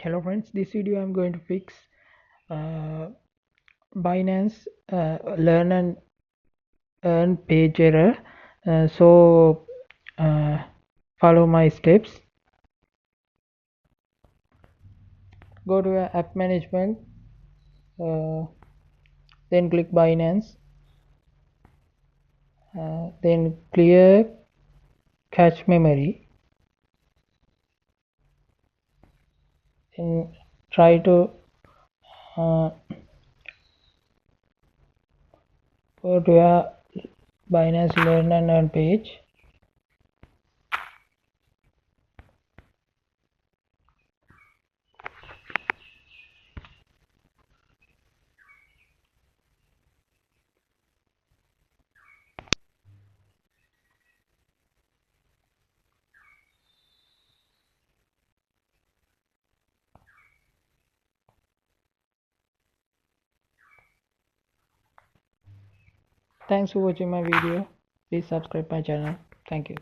Hello friends, this video I'm going to fix Binance learn and earn page error. So follow my steps. Go to app management, uh, then click Binance, then clear cache memory, then try to uh, go to a Binance learn and earn page. Thanks for watching my video. Please subscribe my channel. Thank you.